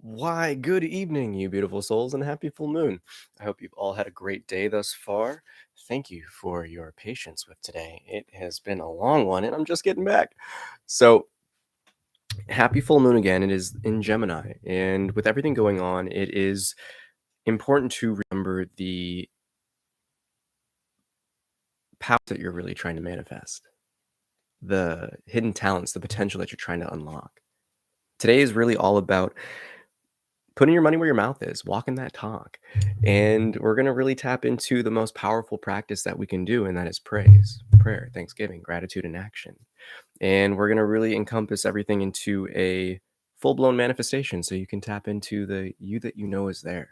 Why, good evening, you beautiful souls, and happy full moon. I hope you've all had a great day thus far. Thank you for your patience with today. It has been a long one, and I'm just getting back. So, happy full moon again. It is in Gemini, and with everything going on, it is important to remember the power that you're really trying to manifest, the hidden talents, the potential that you're trying to unlock. Today is really all about putting your money where your mouth is, walking that talk. And we're going to really tap into the most powerful practice that we can do, and that is praise, prayer, thanksgiving, gratitude, and action. And we're going to really encompass everything into a full blown manifestation so you can tap into the you that you know is there.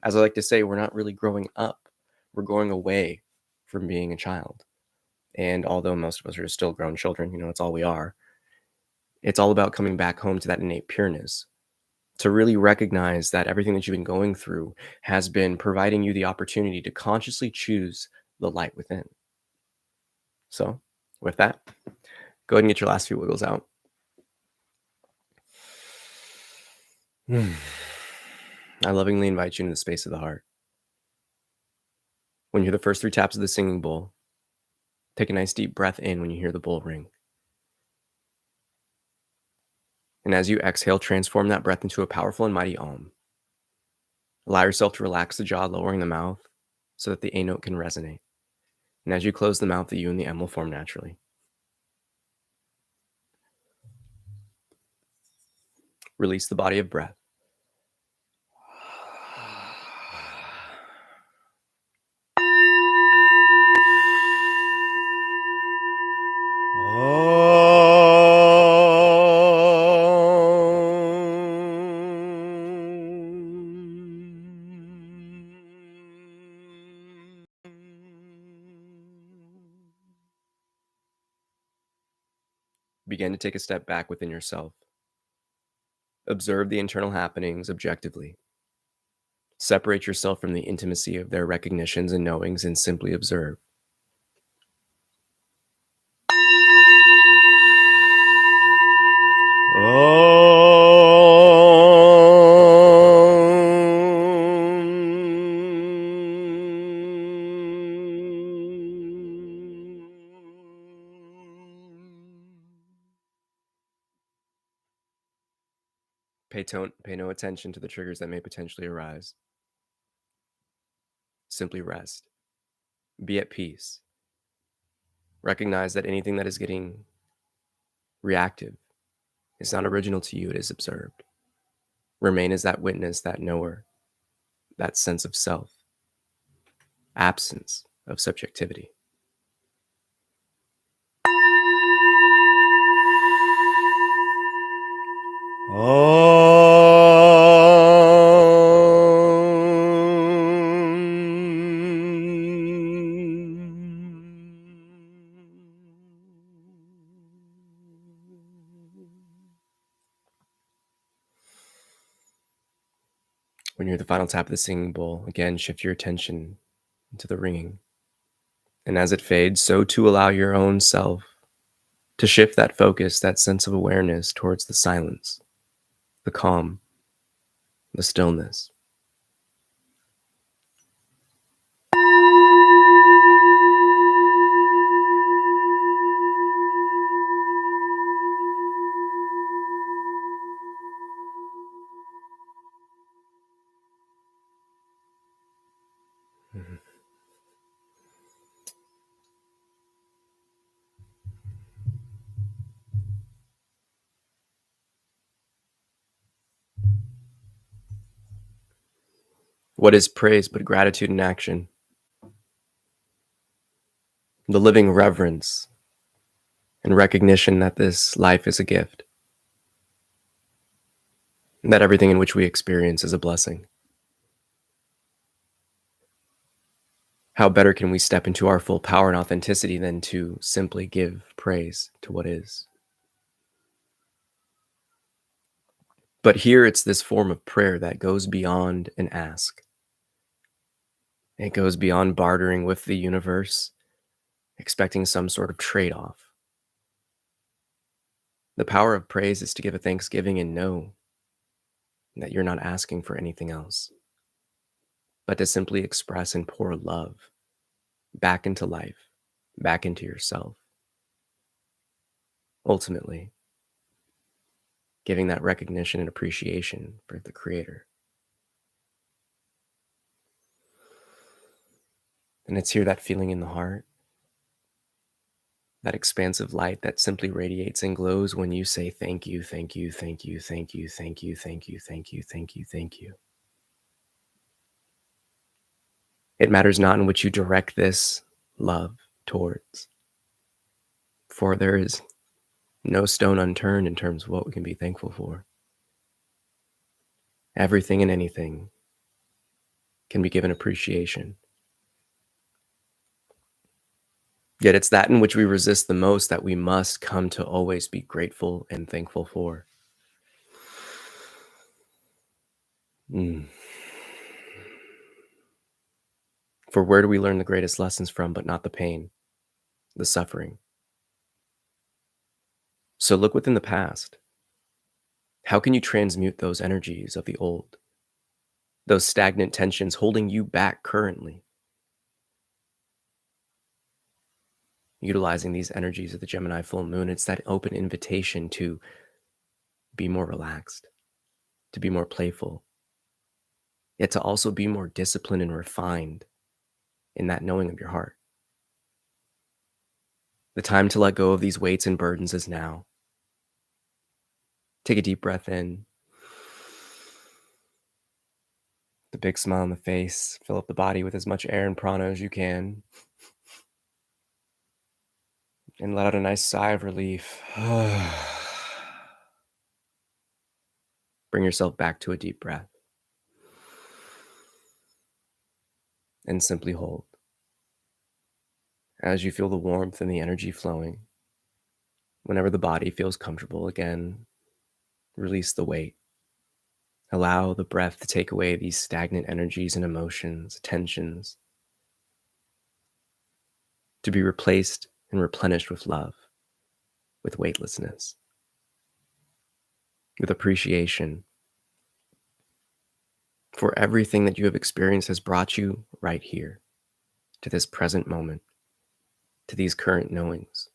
As I like to say, we're not really growing up, we're going away from being a child. And although most of us are still grown children, it's all we are. It's all about coming back home to that innate pureness, to really recognize that everything that you've been going through has been providing you the opportunity to consciously choose the light within. So, with that, go ahead and get your last few wiggles out. I lovingly invite you into the space of the heart. When you hear the first 3 taps of the singing bowl, take a nice deep breath in when you hear the bowl ring. And as you exhale, transform that breath into a powerful and mighty Om. Allow yourself to relax the jaw, lowering the mouth so that the A note can resonate. And as you close the mouth, the U and the M will form naturally. Release the body of breath. Begin to take a step back within yourself. Observe the internal happenings objectively. Separate yourself from the intimacy of their recognitions and knowings and simply observe. Pay no attention to the triggers that may potentially arise. Simply rest. Be at peace. Recognize that anything that is getting reactive is not original to you, it is observed. Remain as that witness, that knower, that sense of self, absence of subjectivity. When you hear the final tap of the singing bowl, again, shift your attention into the ringing. And as it fades, so to allow your own self to shift that focus, that sense of awareness towards the silence, the calm, the stillness. What is praise but gratitude in action? The living reverence and recognition that this life is a gift, and that everything in which we experience is a blessing. How better can we step into our full power and authenticity than to simply give praise to what is? But here it's this form of prayer that goes beyond an ask. It goes beyond bartering with the universe, expecting some sort of trade-off. The power of praise is to give a thanksgiving and know that you're not asking for anything else, but to simply express and pour love back into life, back into yourself. Ultimately, giving that recognition and appreciation for the Creator. And it's here, that feeling in the heart, that expansive light that simply radiates and glows when you say thank you, thank you, thank you, thank you, thank you, thank you, thank you, thank you, thank you. It matters not in which you direct this love towards, for there is no stone unturned in terms of what we can be thankful for. Everything and anything can be given appreciation. Yet it's that in which we resist the most that we must come to always be grateful and thankful for. For where do we learn the greatest lessons from, but not the pain, the suffering? So look within the past. How can you transmute those energies of the old, those stagnant tensions holding you back currently? Utilizing these energies of the Gemini full moon, it's that open invitation to be more relaxed, to be more playful, yet to also be more disciplined and refined in that knowing of your heart. The time to let go of these weights and burdens is now. Take a deep breath in. The big smile on the face. Fill up the body with as much air and prana as you can. And let out a nice sigh of relief. Bring yourself back to a deep breath. And simply hold. As you feel the warmth and the energy flowing, whenever the body feels comfortable, again, release the weight. Allow the breath to take away these stagnant energies and emotions, tensions, to be replaced and replenished with love, with weightlessness, with appreciation for everything that you have experienced has brought you right here, to this present moment, to these current knowings,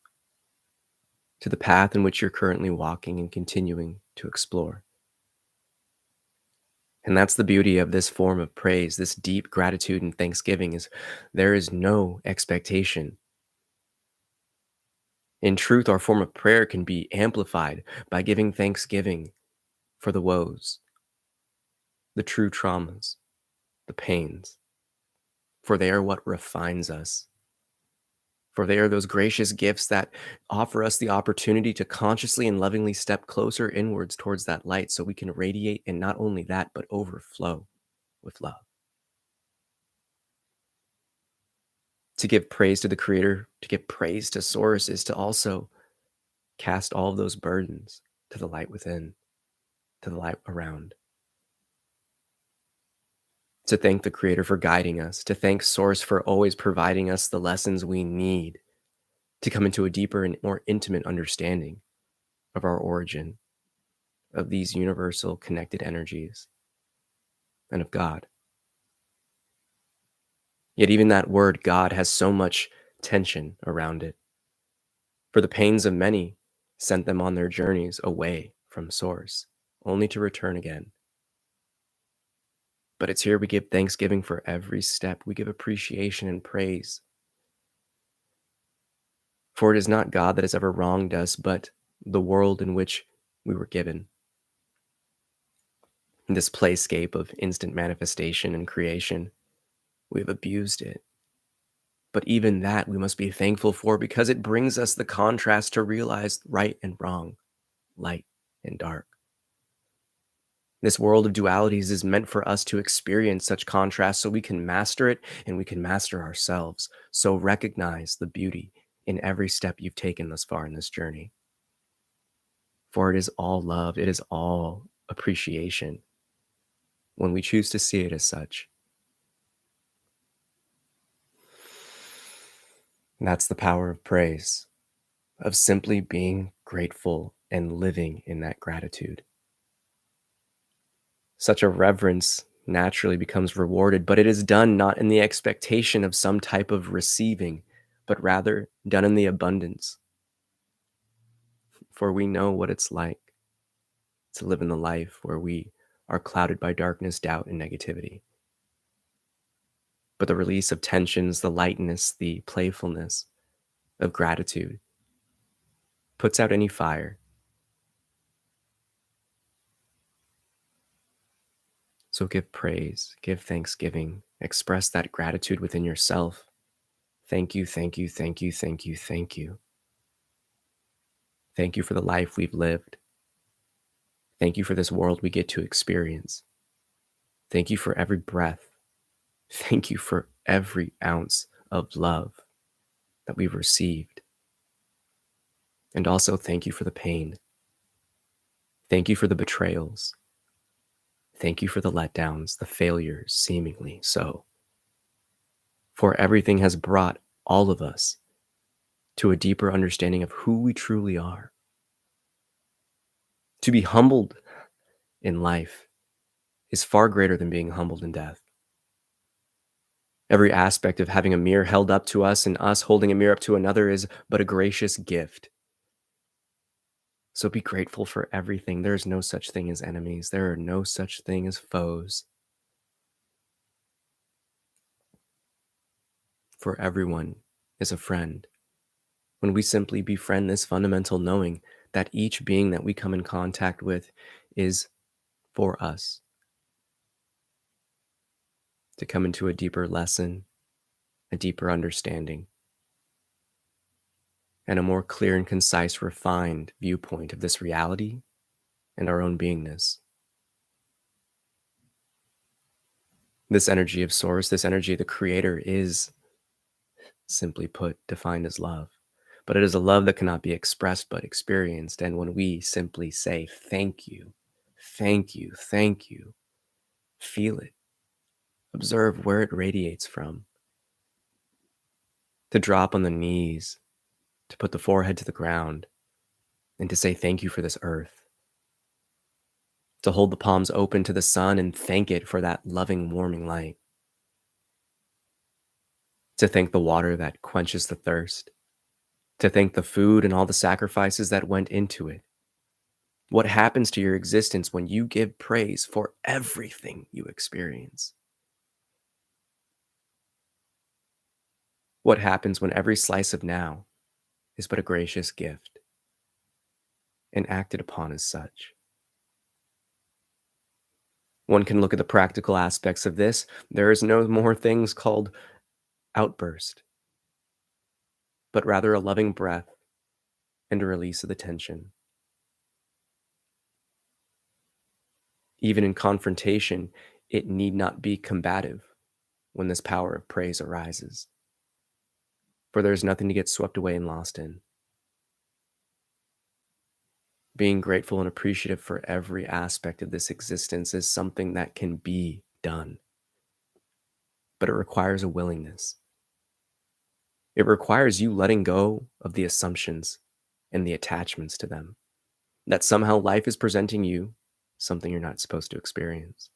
to the path in which you're currently walking and continuing to explore. And that's the beauty of this form of praise, this deep gratitude and thanksgiving, is there is no expectation. In truth, our form of prayer can be amplified by giving thanksgiving for the woes, the true traumas, the pains, for they are what refines us. For they are those gracious gifts that offer us the opportunity to consciously and lovingly step closer inwards towards that light so we can radiate, and not only that, but overflow with love. To give praise to the Creator, to give praise to Source, is to also cast all of those burdens to the light within, to the light around. To thank the Creator for guiding us, to thank Source for always providing us the lessons we need to come into a deeper and more intimate understanding of our origin, of these universal connected energies, and of God. Yet even that word God has so much tension around it. For the pains of many sent them on their journeys away from Source, only to return again. But it's here we give thanksgiving for every step. We give appreciation and praise. For it is not God that has ever wronged us, but the world in which we were given. In this playscape of instant manifestation and creation, we have abused it. But even that we must be thankful for, because it brings us the contrast to realize right and wrong, light and dark. This world of dualities is meant for us to experience such contrast so we can master it and we can master ourselves. So recognize the beauty in every step you've taken thus far in this journey. For it is all love, it is all appreciation when we choose to see it as such. And that's the power of praise, of simply being grateful and living in that gratitude. Such a reverence naturally becomes rewarded, but it is done not in the expectation of some type of receiving, but rather done in the abundance. For we know what it's like to live in the life where we are clouded by darkness, doubt, and negativity. But the release of tensions, the lightness, the playfulness of gratitude puts out any fire. So give praise, give thanksgiving, express that gratitude within yourself. Thank you, thank you, thank you, thank you, thank you. Thank you for the life we've lived. Thank you for this world we get to experience. Thank you for every breath. Thank you for every ounce of love that we've received. And also thank you for the pain. Thank you for the betrayals. Thank you for the letdowns, the failures, seemingly so. For everything has brought all of us to a deeper understanding of who we truly are. To be humbled in life is far greater than being humbled in death. Every aspect of having a mirror held up to us and us holding a mirror up to another is but a gracious gift. So be grateful for everything. There is no such thing as enemies. There are no such thing as foes. For everyone is a friend. When we simply befriend this fundamental knowing that each being that we come in contact with is for us, to come into a deeper lesson, a deeper understanding, and a more clear and concise, refined viewpoint of this reality and our own beingness. This energy of Source, this energy of the Creator is, simply put, defined as love. But it is a love that cannot be expressed but experienced. And when we simply say, thank you, thank you, thank you, feel it, observe where it radiates from, to drop on the knees, to put the forehead to the ground, and to say thank you for this earth, to hold the palms open to the sun and thank it for that loving, warming light, to thank the water that quenches the thirst, to thank the food and all the sacrifices that went into it. What happens to your existence when you give praise for everything you experience? What happens when every slice of now is but a gracious gift and acted upon as such? One can look at the practical aspects of this. There is no more things called outburst, but rather a loving breath and a release of the tension. Even in confrontation, it need not be combative when this power of praise arises, for there is nothing to get swept away and lost in. Being grateful and appreciative for every aspect of this existence is something that can be done, but it requires a willingness. It requires you letting go of the assumptions and the attachments to them, that somehow life is presenting you something you're not supposed to experience.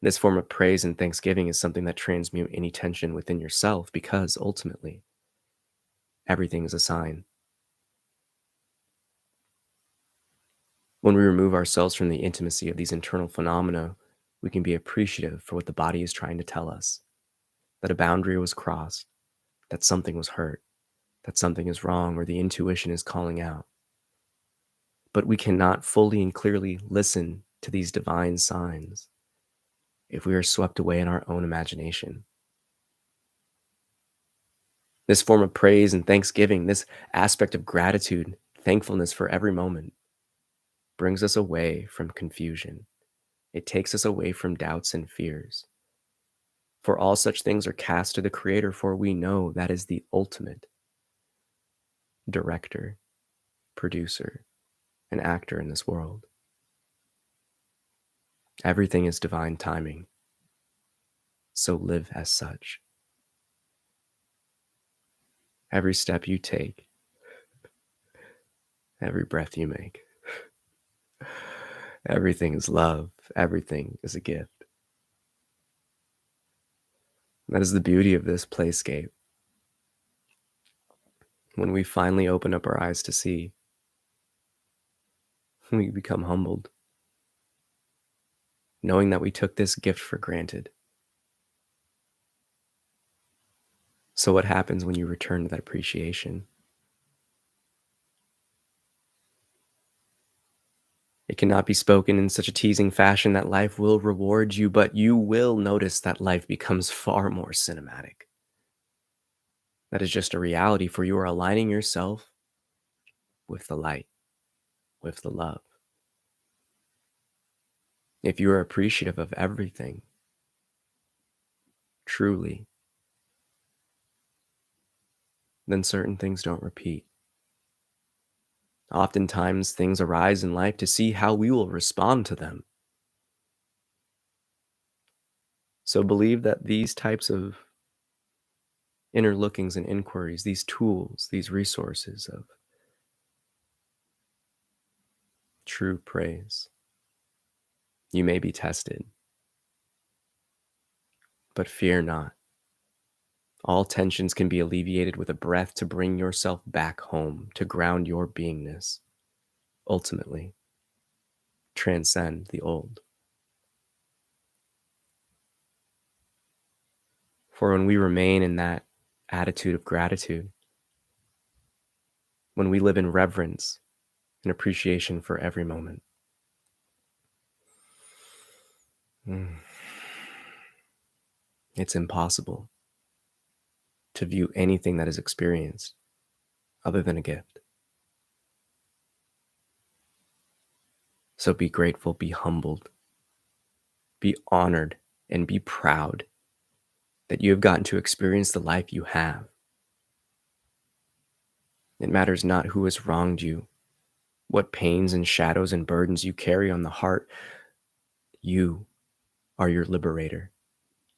This form of praise and thanksgiving is something that transmutes any tension within yourself, because ultimately, everything is a sign. When we remove ourselves from the intimacy of these internal phenomena, we can be appreciative for what the body is trying to tell us, that a boundary was crossed, that something was hurt, that something is wrong, or the intuition is calling out. But we cannot fully and clearly listen to these divine signs if we are swept away in our own imagination. This form of praise and thanksgiving, this aspect of gratitude, thankfulness for every moment, brings us away from confusion. It takes us away from doubts and fears. For all such things are cast to the Creator, for we know that is the ultimate director, producer, and actor in this world. Everything is divine timing, so live as such. Every step you take, every breath you make, Everything is love. Everything is a gift. That is the beauty of this playscape. When we finally open up our eyes to see, we become humbled, knowing that we took this gift for granted. So what happens when you return to that appreciation? It cannot be spoken in such a teasing fashion that life will reward you, but you will notice that life becomes far more cinematic. That is just a reality, for you are aligning yourself with the light, with the love. If you are appreciative of everything, truly, then certain things don't repeat. Oftentimes, things arise in life to see how we will respond to them. So believe that these types of inner lookings and inquiries, these tools, these resources of true praise, you may be tested, but fear not. All tensions can be alleviated with a breath to bring yourself back home, to ground your beingness, ultimately transcend the old. For when we remain in that attitude of gratitude, when we live in reverence and appreciation for every moment, it's impossible to view anything that is experienced other than a gift. So be grateful, be humbled, be honored, and be proud that you have gotten to experience the life you have. It matters not who has wronged you, what pains and shadows and burdens you carry on the heart. You are your liberator.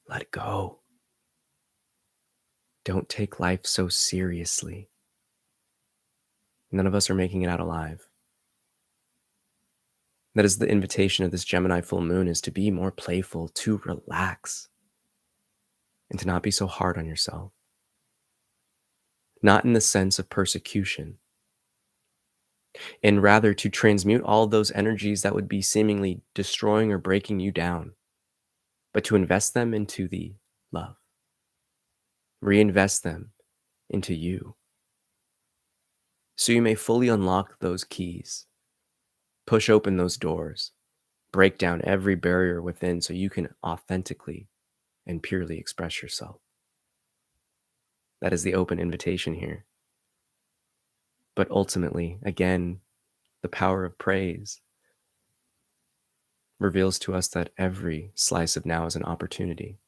Let go. Don't take life so seriously. None of us are making it out alive. That is the invitation of this Gemini full moon, is to be more playful, to relax, and to not be so hard on yourself. Not in the sense of persecution, and rather to transmute all those energies that would be seemingly destroying or breaking you down, but to invest them into the love. Reinvest them into you, so you may fully unlock those keys, push open those doors, break down every barrier within so you can authentically and purely express yourself. That is the open invitation here. But ultimately, again, the power of praise reveals to us that every slice of now is an opportunity,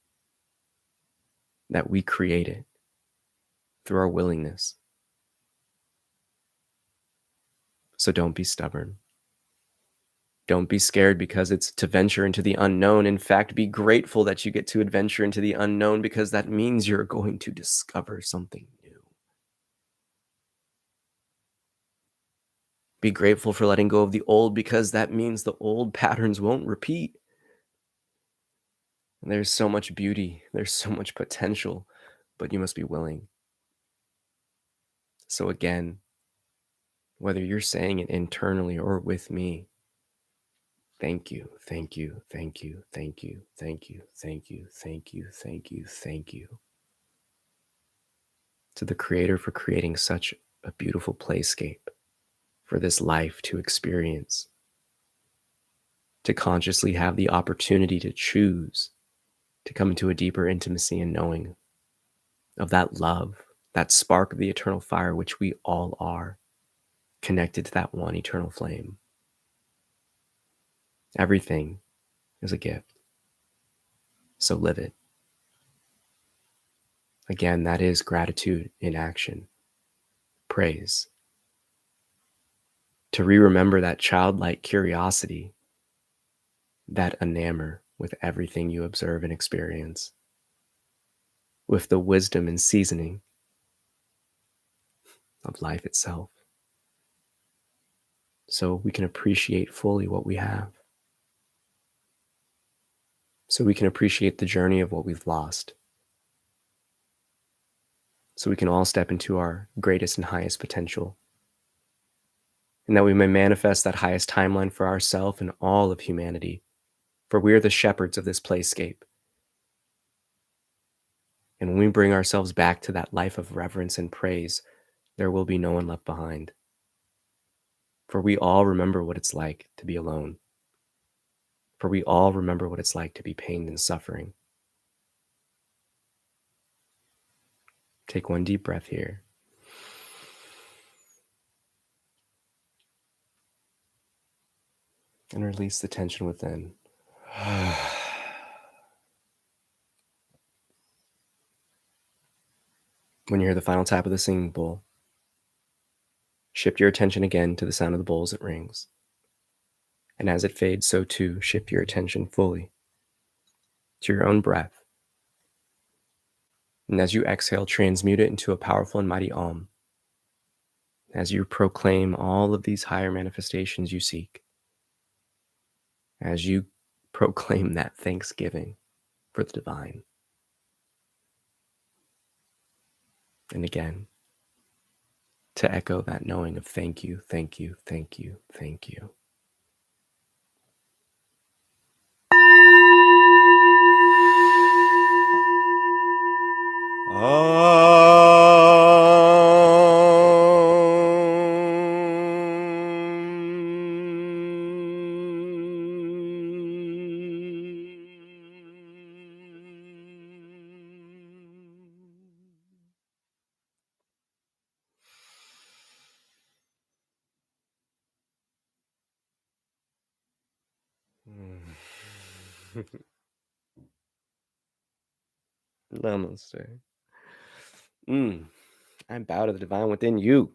that we create it through our willingness. So don't be stubborn. Don't be scared because it's to venture into the unknown. In fact, be grateful that you get to adventure into the unknown, because that means you're going to discover something new. Be grateful for letting go of the old, because that means the old patterns won't repeat. And there's so much beauty, there's so much potential, but you must be willing. So again, whether you're saying it internally or with me, thank you, thank you, thank you, thank you, thank you, thank you, thank you, thank you, thank you to the Creator for creating such a beautiful playscape for this life to experience, to consciously have the opportunity to choose to come into a deeper intimacy and knowing of that love, that spark of the eternal fire, which we all are, connected to that one eternal flame. Everything is a gift, so live it. Again, that is gratitude in action, praise. To remember that childlike curiosity, that enamor with everything you observe and experience, with the wisdom and seasoning of life itself, so we can appreciate fully what we have. so we can appreciate the journey of what we've lost, so we can all step into our greatest and highest potential, and that we may manifest that highest timeline for ourselves and all of humanity, for we are the shepherds of this playscape. And when we bring ourselves back to that life of reverence and praise, there will be no one left behind. For we all remember what it's like to be alone. For we all remember what it's like to be pained and suffering. Take one deep breath here. And release the tension within. When you hear the final tap of the singing bowl, shift your attention again to the sound of the bowl as it rings. And as it fades, so too, shift your attention fully to your own breath. And as you exhale, transmute it into a powerful and mighty Om. As you proclaim all of these higher manifestations you seek, as you proclaim that thanksgiving for the divine. And again, to echo that knowing of thank you, thank you, thank you, thank you. Namaste. I bow to the divine within you.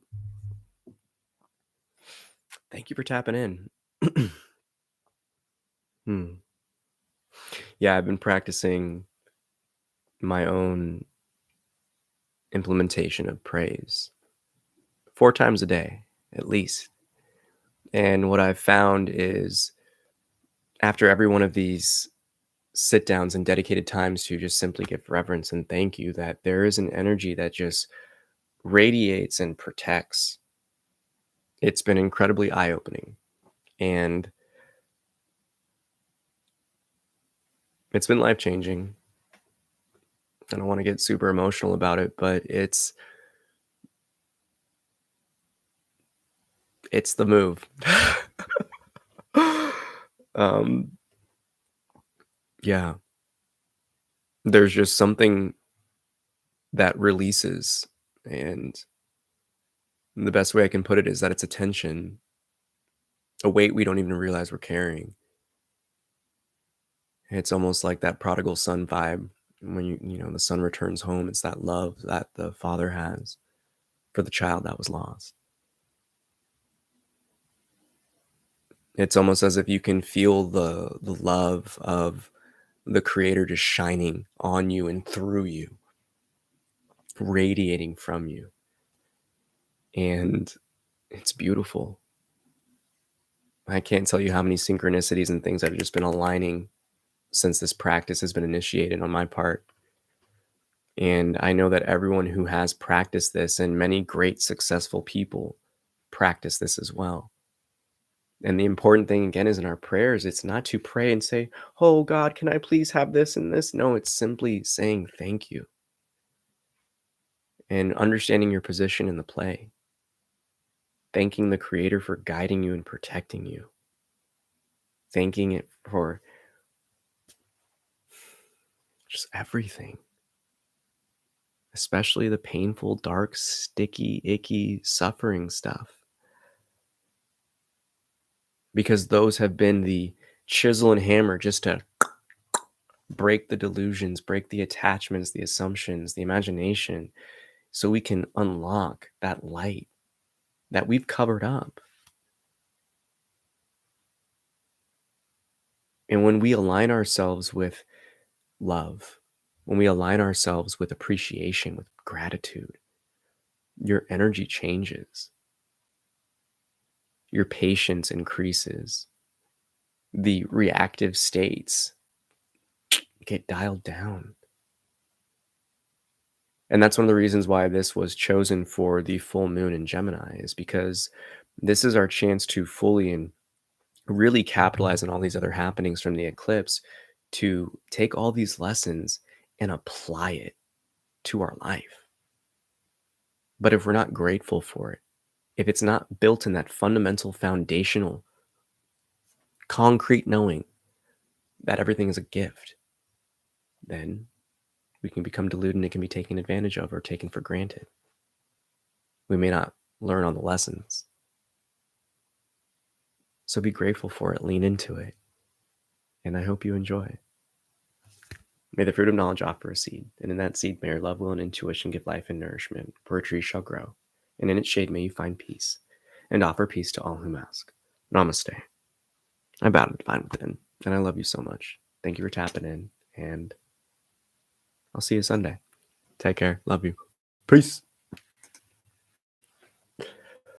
Thank you for tapping in. Yeah, I've been practicing my own implementation of praise 4 times a day, at least. And what I've found is after every one of these sit downs and dedicated times to just simply give reverence and thank you, that there is an energy that just radiates and protects. It's been incredibly eye-opening, and it's been life-changing. I don't want to get super emotional about it, but it's the move. Yeah, there's just something that releases, and the best way I can put it is that it's a tension, a weight we don't even realize we're carrying. It's almost like that prodigal son vibe when the son returns home. It's that love that the father has for the child that was lost. It's almost as if you can feel the love of the creator just shining on you and through you, radiating from you. And it's beautiful. I can't tell you how many synchronicities and things that have just been aligning since this practice has been initiated on my part. And I know that everyone who has practiced this, and many great successful people practice this as well. And the important thing, again, is in our prayers, it's not to pray and say, oh God, can I please have this and this? No, it's simply saying thank you and understanding your position in the play. Thanking the creator for guiding you and protecting you. Thanking it for just everything. Especially the painful, dark, sticky, icky, suffering stuff. Because those have been the chisel and hammer just to break the delusions, break the attachments, the assumptions, the imagination, so we can unlock that light that we've covered up. And when we align ourselves with love, when we align ourselves with appreciation, with gratitude, your energy changes. Your patience increases. The reactive states get dialed down. And that's one of the reasons why this was chosen for the full moon in Gemini, is because this is our chance to fully and really capitalize on all these other happenings from the eclipse, to take all these lessons and apply it to our life. But if we're not grateful for it, if it's not built in that fundamental, foundational, concrete knowing that everything is a gift, then we can become deluded and it can be taken advantage of or taken for granted. We may not learn all the lessons. So be grateful for it, lean into it, and I hope you enjoy. May the fruit of knowledge offer a seed, and in that seed may your love, will, and intuition give life and nourishment, where a tree shall grow, and in its shade may you find peace, and offer peace to all whom ask. Namaste. I bow to the divine within, and I love you so much. Thank you for tapping in, and I'll see you Sunday. Take care. Love you. Peace.